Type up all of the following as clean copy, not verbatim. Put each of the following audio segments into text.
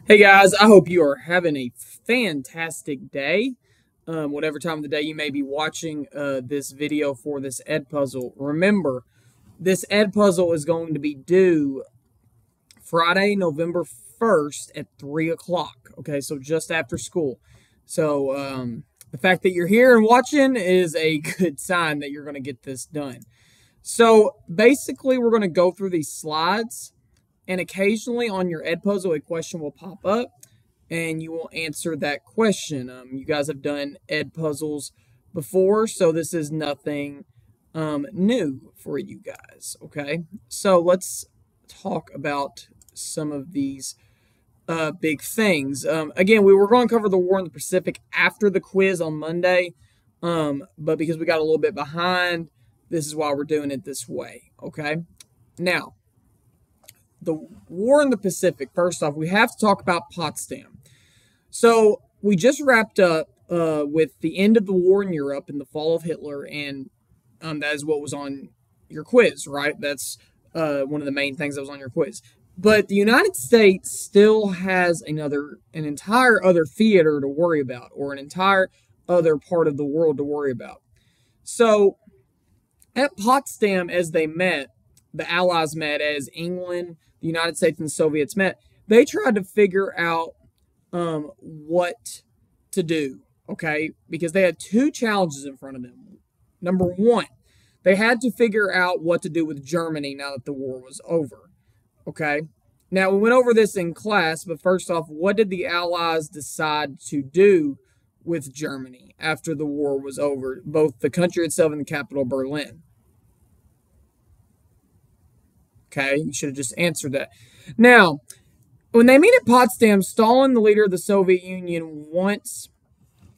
Hey guys, I hope you are having a fantastic day. Whatever time of the day you may be watching this video for this Ed puzzle. Remember, this Ed puzzle is going to be due Friday, November 1st at 3 o'clock. Okay, so just after school. So the fact that you're here and watching is a good sign that you're going to get this done. So basically, we're going to go through these slides. And occasionally on your Ed puzzle, a question will pop up and you will answer that question. You guys have done Ed puzzles before, so this is nothing new for you guys, okay? So let's talk about some of these big things. Again, we were going to cover the war in the Pacific after the quiz on Monday, but because we got a little bit behind, this is why we're doing it this way, okay? Now, the war in the Pacific, first off, we have to talk about Potsdam. So we just wrapped up with the end of the war in Europe and the fall of Hitler, and that is what was on your quiz, right? That's one of the main things that was on your quiz. But the United States still has an entire other theater to worry about, or an entire other part of the world to worry about. So at Potsdam, as they met, the Allies met, as England, the United States, and the Soviets met, they tried to figure out what to do, okay? Because they had two challenges in front of them. Number one, they had to figure out what to do with Germany now that the war was over, okay? Now, we went over this in class, but first off, what did the Allies decide to do with Germany after the war was over, both the country itself and the capital, Berlin? Okay, you should have just answered that. Now, when they meet at Potsdam, Stalin, the leader of the Soviet Union, wants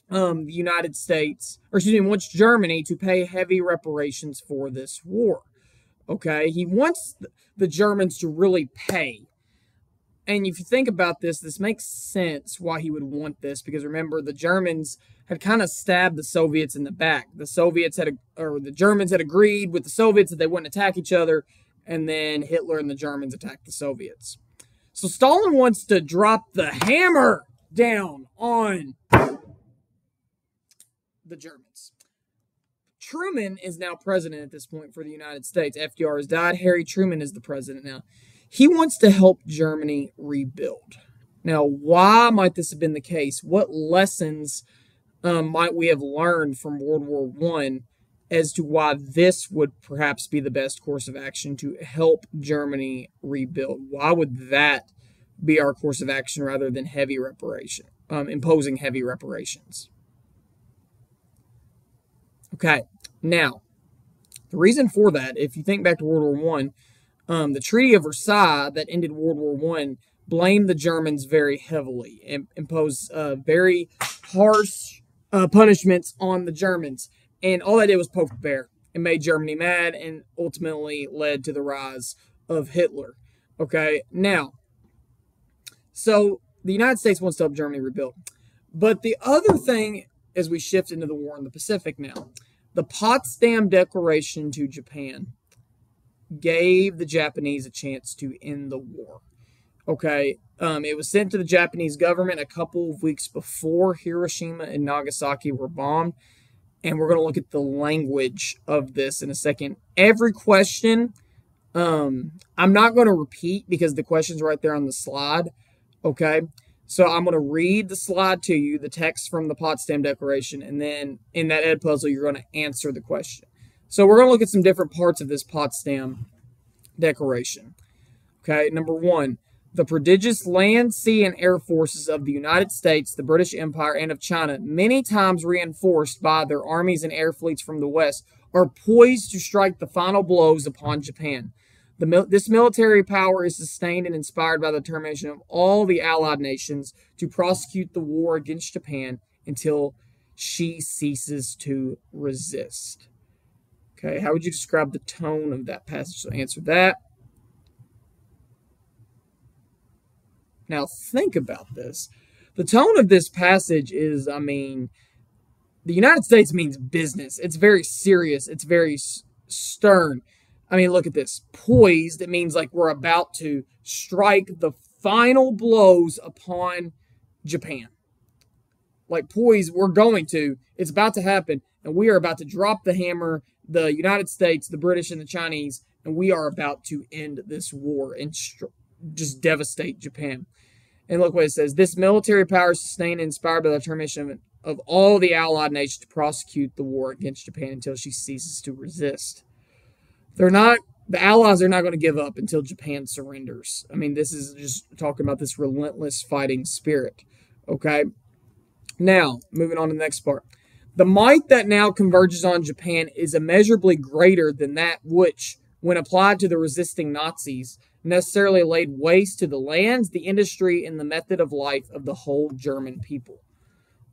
the United States, or excuse me, wants Germany to pay heavy reparations for this war. Okay, he wants the Germans to really pay. And if you think about this, this makes sense why he would want this, because remember, the Germans had kind of stabbed the Soviets in the back. The Germans had agreed with the Soviets that they wouldn't attack each other, and then Hitler and the Germans attacked the Soviets. So Stalin wants to drop the hammer down on the Germans. Truman is now president at this point for the United States. FDR has died. Harry Truman is the president now. He wants to help Germany rebuild. Now, why might this have been the case? What lessons might we have learned from World War I as to why this would perhaps be the best course of action to help Germany rebuild? Why would that be our course of action rather than imposing heavy reparations? Okay, now, the reason for that, if you think back to World War I, the Treaty of Versailles that ended World War I blamed the Germans very heavily and imposed very harsh punishments on the Germans. And all that did was poke the bear and made Germany mad and ultimately led to the rise of Hitler. Okay, now, so the United States wants to help Germany rebuild. But the other thing, as we shift into the war in the Pacific now, the Potsdam Declaration to Japan gave the Japanese a chance to end the war. Okay, it was sent to the Japanese government a couple of weeks before Hiroshima and Nagasaki were bombed. And we're going to look at the language of this in a second. Every question, I'm not going to repeat because the question's right there on the slide, okay? So I'm going to read the slide to you, the text from the Potsdam Declaration, and then in that Ed puzzle, you're going to answer the question. So we're going to look at some different parts of this Potsdam Declaration. Okay, number one, the prodigious land, sea, and air forces of the United States, the British Empire, and of China, many times reinforced by their armies and air fleets from the West, are poised to strike the final blows upon Japan. This military power is sustained and inspired by the determination of all the Allied nations to prosecute the war against Japan until she ceases to resist. Okay, how would you describe the tone of that passage? So answer that. Now, think about this. The tone of this passage is, the United States means business. It's very serious. It's very stern. Look at this. Poised, it means like we're about to strike the final blows upon Japan. Like poised, we're going to. It's about to happen, and we are about to drop the hammer, the United States, the British, and the Chinese, and we are about to end this war and just devastate Japan. And look what it says. This military power is sustained and inspired by the determination of all the allied nations to prosecute the war against Japan until she ceases to resist. The Allies are not going to give up until Japan surrenders. I mean, this is just talking about this relentless fighting spirit. Okay? Now, moving on to the next part. The might that now converges on Japan is immeasurably greater than that which, when applied to the resisting Nazis, necessarily laid waste to the lands, the industry, and the method of life of the whole German people.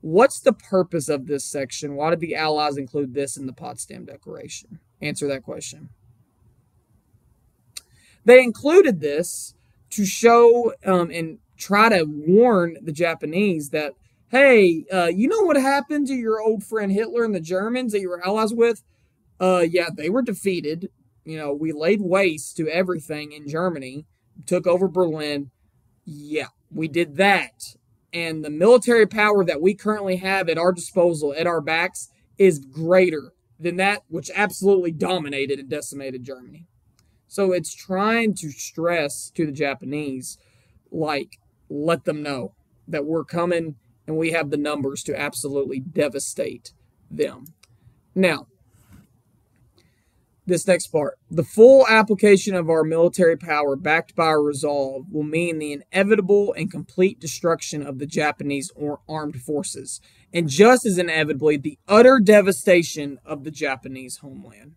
What's the purpose of this section? Why did the Allies include this in the Potsdam Declaration? Answer that question. They included this to show and try to warn the Japanese that, hey, you know what happened to your old friend Hitler and the Germans that you were allies with? Yeah, they were defeated. You know, we laid waste to everything in Germany, took over Berlin. Yeah, we did that. And the military power that we currently have at our disposal, at our backs, is greater than that which absolutely dominated and decimated Germany. So it's trying to stress to the Japanese, like, let them know that we're coming and we have the numbers to absolutely devastate them. Now, this next part. The full application of our military power backed by our resolve will mean the inevitable and complete destruction of the Japanese armed forces, and just as inevitably, the utter devastation of the Japanese homeland.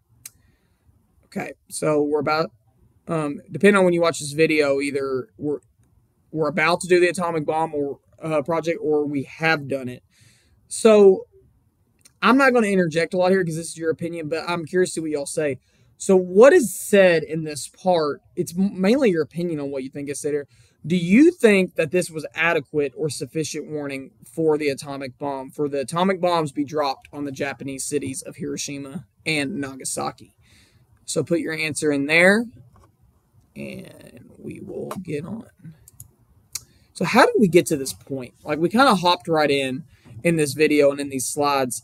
Okay, so we're about, depending on when you watch this video, either we're about to do the atomic bomb or project, or we have done it. So I'm not going to interject a lot here because this is your opinion, but I'm curious to see what y'all say. So what is said in this part, it's mainly your opinion on what you think is said here. Do you think that this was adequate or sufficient warning for the atomic bomb, for the atomic bombs be dropped on the Japanese cities of Hiroshima and Nagasaki? So put your answer in there, and we will get on. So how did we get to this point? Like, we kind of hopped right in this video and in these slides.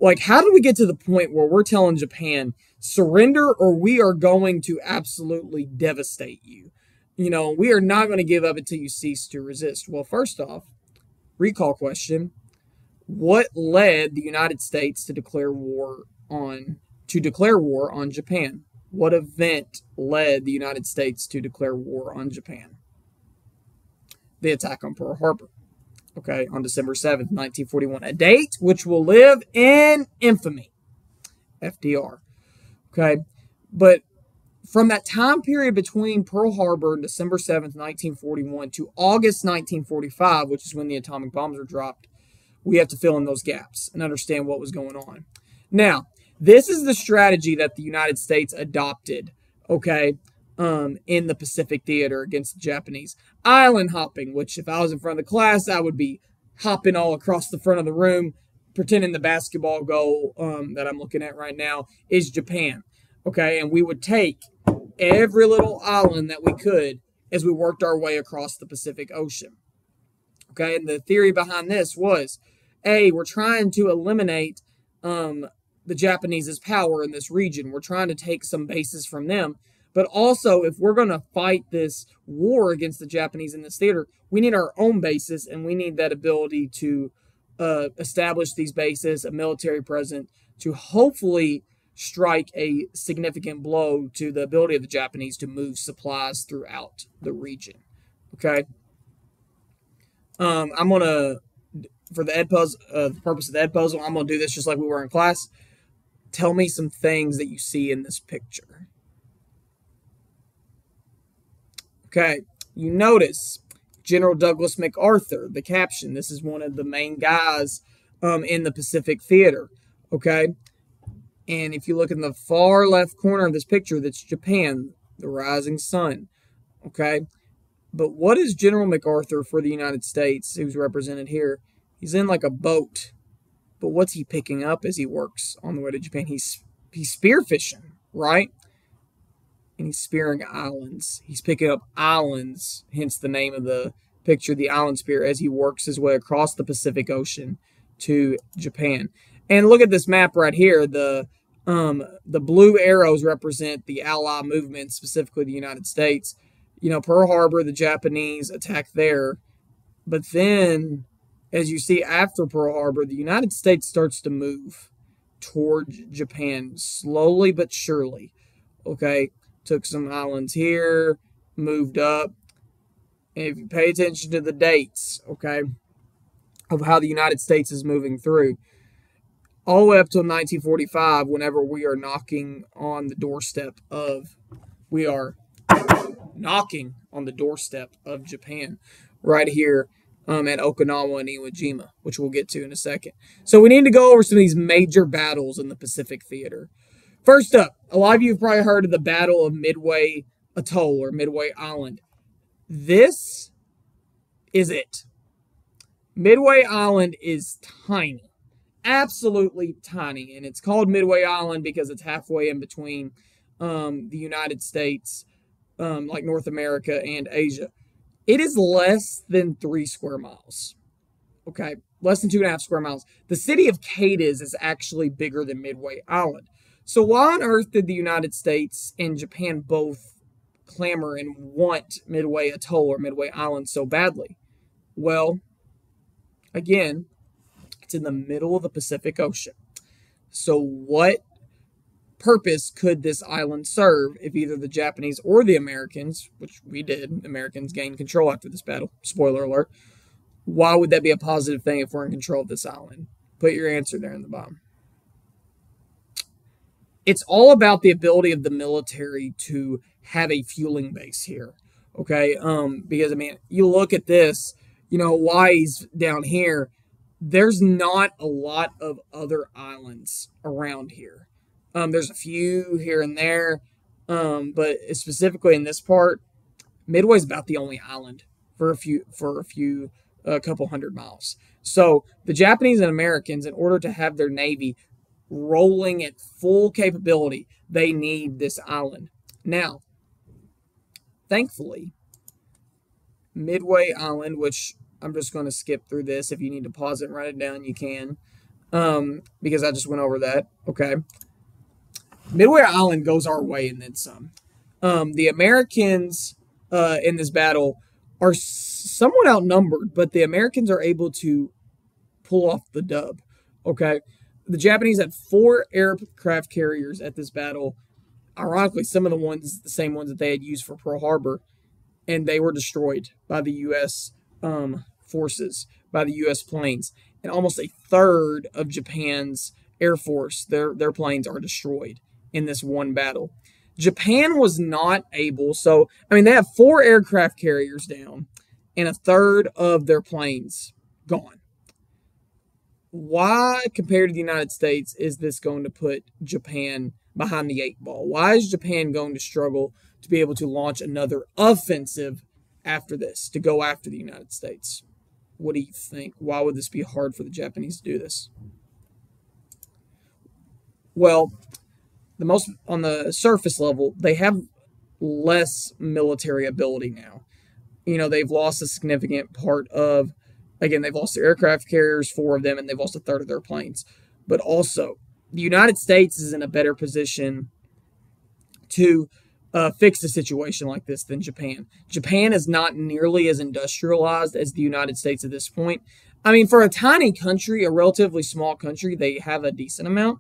Like, how did we get to the point where we're telling Japan, surrender or we are going to absolutely devastate you? You know, we are not going to give up until you cease to resist. Well, first off, recall question. What led the United States to declare war on Japan? What event led the United States to declare war on Japan? The attack on Pearl Harbor. Okay, on December 7th, 1941. A date which will live in infamy. FDR. Okay, but from that time period between Pearl Harbor and December 7th, 1941 to August 1945, which is when the atomic bombs were dropped, we have to fill in those gaps and understand what was going on. Now, this is the strategy that the United States adopted, okay, in the Pacific Theater against the Japanese. Island hopping, which if I was in front of the class, I would be hopping all across the front of the room, pretending the basketball goal that I'm looking at right now is Japan. Okay, and we would take every little island that we could as we worked our way across the Pacific Ocean. Okay, and the theory behind this was, A, we're trying to eliminate the Japanese's power in this region. We're trying to take some bases from them. But also, if we're going to fight this war against the Japanese in this theater, we need our own bases, and we need that ability to establish these bases, a military presence, to hopefully strike a significant blow to the ability of the Japanese to move supplies throughout the region. Okay? I'm going to, for the the purpose of the Ed puzzle, I'm going to do this just like we were in class. Tell me some things that you see in this picture. Okay, you notice General Douglas MacArthur, the caption. This is one of the main guys in the Pacific Theater, okay? And if you look in the far left corner of this picture, that's Japan, the rising sun, okay? But what is General MacArthur for the United States, who's represented here? He's in like a boat, but what's he picking up as he works on the way to Japan? He's spearfishing, right? and he's spearing islands. He's picking up islands, hence the name of the picture, the island spear, as he works his way across the Pacific Ocean to Japan. And look at this map right here. The blue arrows represent the Allied movement, specifically the United States. You know, Pearl Harbor, the Japanese attacked there. But then, as you see after Pearl Harbor, the United States starts to move towards Japan, slowly but surely. Okay, took some islands here, moved up. And if you pay attention to the dates, okay, of how the United States is moving through, all the way up till 1945, whenever we are knocking on the doorstep of Japan, right here at Okinawa and Iwo Jima, which we'll get to in a second. So we need to go over some of these major battles in the Pacific theater. First up, a lot of you have probably heard of the Battle of Midway Atoll or Midway Island. This is it. Midway Island is tiny, absolutely tiny, and it's called Midway Island because it's halfway in between the United States, like North America and Asia. It is less than 3 square miles. Okay, less than 2.5 square miles. The city of Cadiz is actually bigger than Midway Island. So why on earth did the United States and Japan both clamor and want Midway Atoll or Midway Island so badly? Well, again, it's in the middle of the Pacific Ocean. So what purpose could this island serve if either the Japanese or the Americans, which we did, Americans gained control after this battle, spoiler alert, why would that be a positive thing if we're in control of this island? Put your answer there in the bottom. It's all about the ability of the military to have a fueling base here, okay? Because, I mean, you look at this, you know, Hawaii's down here. There's not a lot of other islands around here. There's a few here and there, but specifically in this part, Midway's about the only island for a couple hundred miles. So the Japanese and Americans, in order to have their navy rolling at full capability, they need this island. Now, thankfully, Midway Island, which I'm just going to skip through this. If you need to pause it and write it down, you can, because I just went over that. Okay. Midway Island goes our way and then some. The Americans in this battle are somewhat outnumbered, but the Americans are able to pull off the dub. Okay. The Japanese had 4 aircraft carriers at this battle. Ironically, some of the same ones that they had used for Pearl Harbor, and they were destroyed by the U.S. Forces, by the U.S. planes. And almost a third of Japan's Air Force, their planes are destroyed in this one battle. Japan was not able, so, I mean, they have 4 aircraft carriers down and a third of their planes gone. Why, compared to the United States, is this going to put Japan behind the 8 ball? Why is Japan going to struggle to be able to launch another offensive after this, to go after the United States? What do you think? Why would this be hard for the Japanese to do this? Well, on the surface level, they have less military ability now. You know, they've lost a significant part of, again, they've lost their aircraft carriers, 4 of them, and they've lost a third of their planes. But also, the United States is in a better position to fix a situation like this than Japan. Japan is not nearly as industrialized as the United States at this point. I mean, for a tiny country, a relatively small country, they have a decent amount,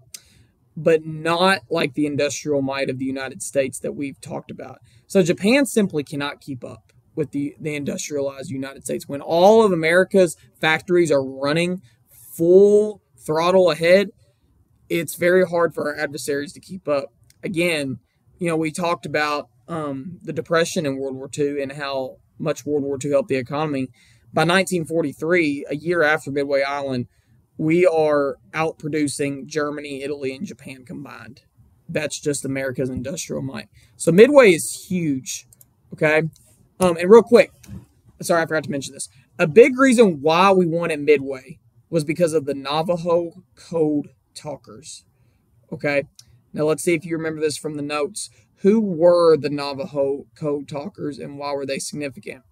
but not like the industrial might of the United States that we've talked about. So Japan simply cannot keep up with the industrialized United States. When all of America's factories are running full throttle ahead, it's very hard for our adversaries to keep up. Again, you know, we talked about the Depression in World War II and how much World War II helped the economy. By 1943, a year after Midway Island, we are outproducing Germany, Italy, and Japan combined. That's just America's industrial might. So Midway is huge, okay? And real quick, sorry, I forgot to mention this. A big reason why we wanted Midway was because of the Navajo code talkers, okay? Now, let's see if you remember this from the notes. Who were the Navajo code talkers and why were they significant?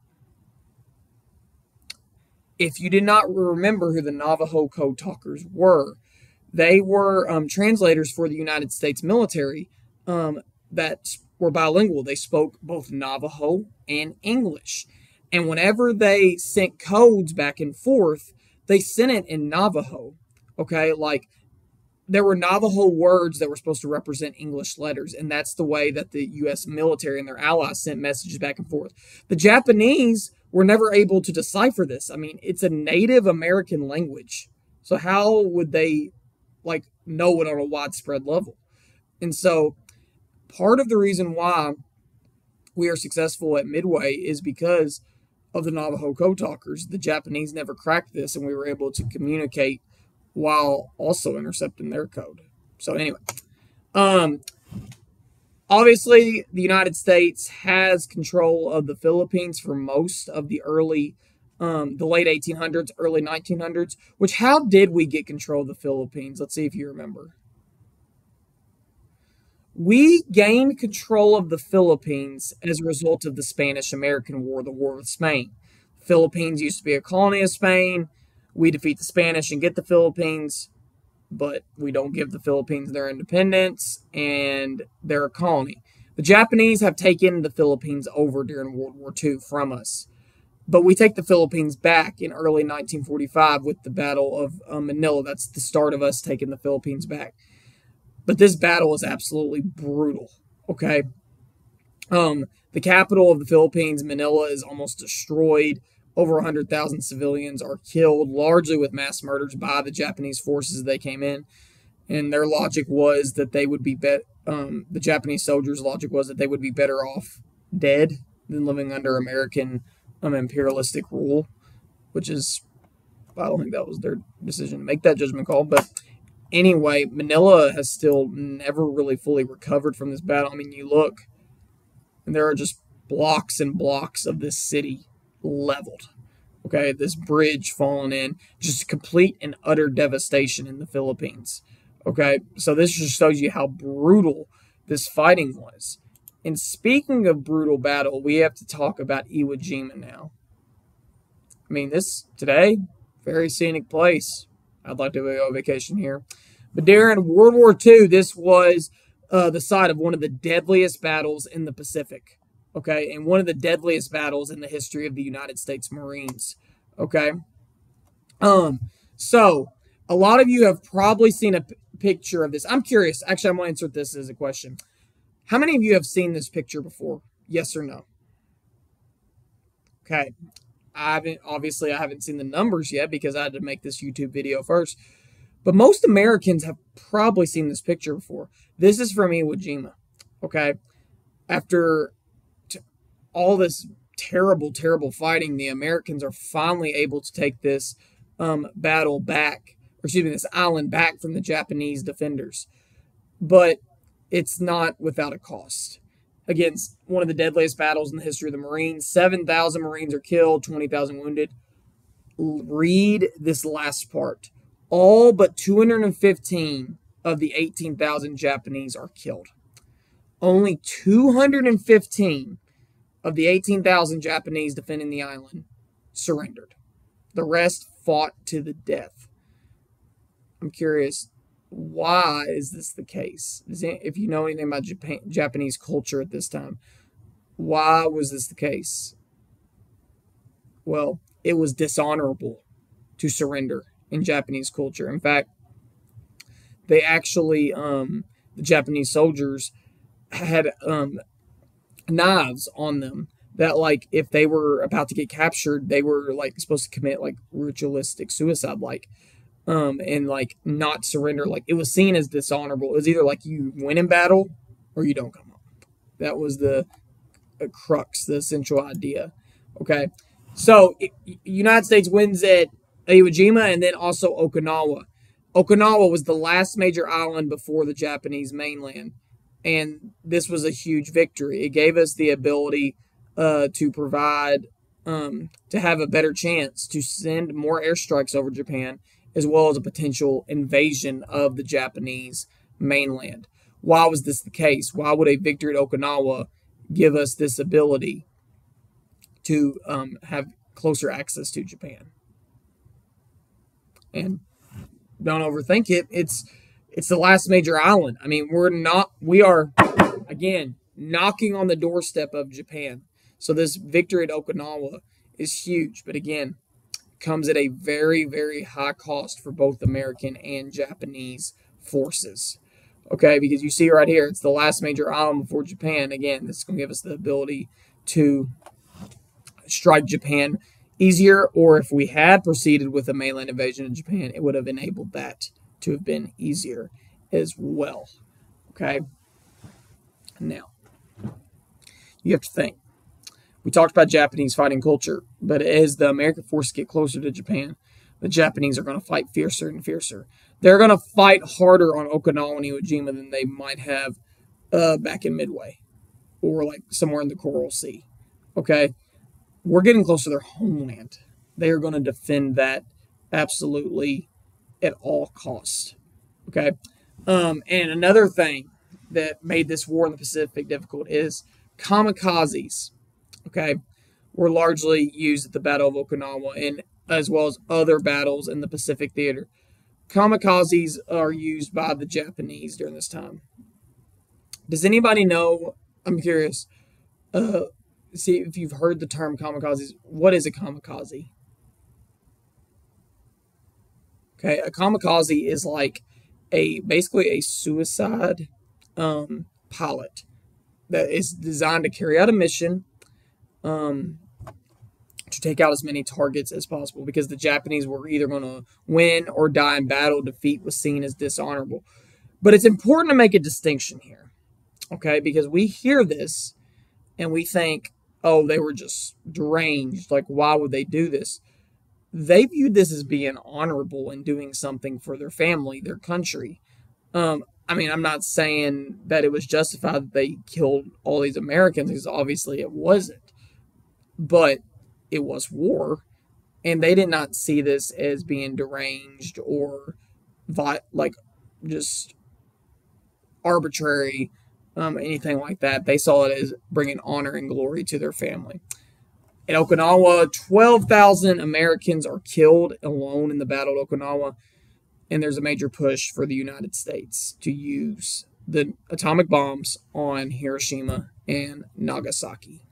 If you did not remember who the Navajo code talkers were, they were translators for the United States military that were bilingual. They spoke both Navajo and English. And whenever they sent codes back and forth, they sent it in Navajo. Okay, like there were Navajo words that were supposed to represent English letters, and that's the way that the U.S. military and their allies sent messages back and forth. The Japanese were never able to decipher this. I mean, it's a Native American language, so how would they know it on a widespread level? And so, part of the reason why we are successful at Midway is because of the Navajo code talkers. The Japanese never cracked this, and we were able to communicate while also intercepting their code. So anyway, obviously the United States has control of the Philippines for most of the late 1800s, early 1900s. Which, how did we get control of the Philippines? Let's see if you remember. We gained control of the Philippines as a result of the Spanish-American War, the War with Spain. The Philippines used to be a colony of Spain. We defeat the Spanish and get the Philippines, but we don't give the Philippines their independence, and they're a colony. The Japanese have taken the Philippines over during World War II from us, but we take the Philippines back in early 1945 with the Battle of Manila. That's the start of us taking the Philippines back. But this battle is absolutely brutal, okay? The capital of the Philippines, Manila, is almost destroyed. Over 100,000 civilians are killed, largely with mass murders by the Japanese forces as they came in. And their logic was that they would be the Japanese soldiers' logic was that they would be better off dead than living under American imperialistic rule, which is, I don't think that was their decision to make that judgment call. But anyway, Manila has still never really fully recovered from this battle. I mean, you look, and there are just blocks and blocks of this city leveled. Okay, this bridge falling in, just complete and utter devastation in the Philippines. Okay, so this just shows you how brutal this fighting was. And speaking of brutal battle, we have to talk about Iwo Jima now. I mean, this today, very scenic place. I'd like to go on vacation here. But during World War II, this was the site of one of the deadliest battles in the Pacific. Okay, and one of the deadliest battles in the history of the United States Marines. Okay, so a lot of you have probably seen a picture of this. I'm curious. Actually, I'm going to answer this as a question. How many of you have seen this picture before? Yes or no? Okay, I haven't seen the numbers yet because I had to make this YouTube video first. But most Americans have probably seen this picture before. This is from Iwo Jima. Okay, after all this terrible, terrible fighting, the Americans are finally able to take this battle back, or excuse me, this island back from the Japanese defenders. But it's not without a cost. Again, one of the deadliest battles in the history of the Marines. 7,000 Marines are killed, 20,000 wounded. Read this last part. All but 215 of the 18,000 Japanese are killed. Only 215 of the 18,000 Japanese defending the island surrendered. The rest fought to the death. I'm curious, why is this the case? If you know anything about Japanese culture at this time, why was this the case? Well, it was dishonorable to surrender in Japanese culture. In fact, they actually, the Japanese soldiers had knives on them that, like, if they were about to get captured, they were like supposed to commit like ritualistic suicide, and like not surrender. Like, it was seen as dishonorable. It was either like you win in battle or you don't come home. That was the crux, the essential idea. Okay, so United States wins at Iwo Jima and then also Okinawa. Okinawa was the last major island before the Japanese mainland. And this was a huge victory. It gave us the ability to provide, to have a better chance to send more airstrikes over Japan, as well as a potential invasion of the Japanese mainland. why was this the case? Why would a victory at Okinawa give us this ability to have closer access to Japan? And don't overthink it. It's the last major island. I mean, we are, again, knocking on the doorstep of Japan. So this victory at Okinawa is huge. But again, comes at a very, very high cost for both American and Japanese forces. Okay, because you see right here, it's the last major island before Japan. Again, this is going to give us the ability to strike Japan easier, or if we had proceeded with a mainland invasion of Japan, it would have enabled that to have been easier as well. Okay, now you have to think. We talked about Japanese fighting culture, but as the American forces get closer to Japan, the Japanese are going to fight fiercer and fiercer. They're going to fight harder on Okinawa and Iwo Jima than they might have back in Midway or like somewhere in the Coral Sea. Okay, we're getting close to their homeland. They are going to defend that absolutely at all costs. Okay, and another thing that made this war in the Pacific difficult is kamikazes. Okay, were largely used at the Battle of Okinawa and as well as other battles in the Pacific theater. Kamikazes are used by the Japanese during this time. Does anybody know? I'm curious. See if you've heard the term kamikazes. What is a kamikaze? Okay, a kamikaze is like basically a suicide pilot that is designed to carry out a mission to take out as many targets as possible, because the Japanese were either going to win or die in battle. Defeat was seen as dishonorable. But it's important to make a distinction here, okay? Because we hear this and we think, oh, they were just deranged. Like, why would they do this? They viewed this as being honorable and doing something for their family, their country. I mean, I'm not saying that it was justified that they killed all these Americans, because obviously it wasn't. But it was war, and they did not see this as being deranged or like just arbitrary, anything like that. They saw it as bringing honor and glory to their family. At Okinawa, 12,000 Americans are killed alone in the Battle of Okinawa, and there's a major push for the United States to use the atomic bombs on Hiroshima and Nagasaki.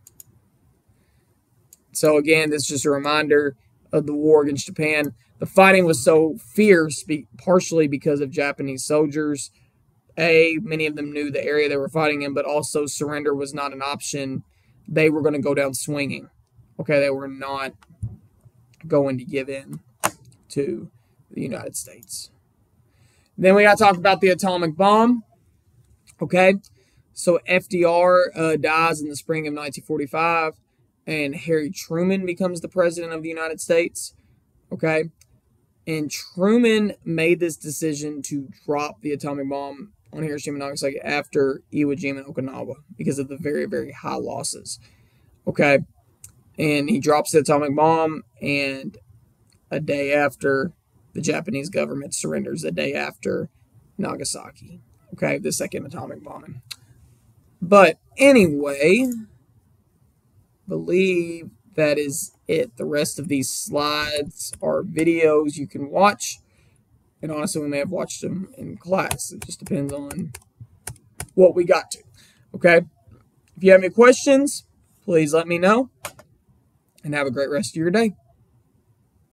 So again, this is just a reminder of the war against Japan. The fighting was so fierce, partially because of Japanese soldiers. Many of them knew the area they were fighting in, but also surrender was not an option. They were going to go down swinging. Okay, they were not going to give in to the United States. Then we got to talk about the atomic bomb. Okay, so FDR dies in the spring of 1945. And Harry Truman becomes the president of the United States. Okay. And Truman made this decision to drop the atomic bomb on Hiroshima and Nagasaki after Iwo Jima and Okinawa because of the very, very high losses. Okay. And he drops the atomic bomb, and a day after, the Japanese government surrenders, a day after Nagasaki. Okay. The second atomic bombing. But anyway, believe that is it. The rest of these slides are videos you can watch, and honestly, we may have watched them in class. It just depends on what we got to. Okay, if you have any questions, please let me know, and have a great rest of your day.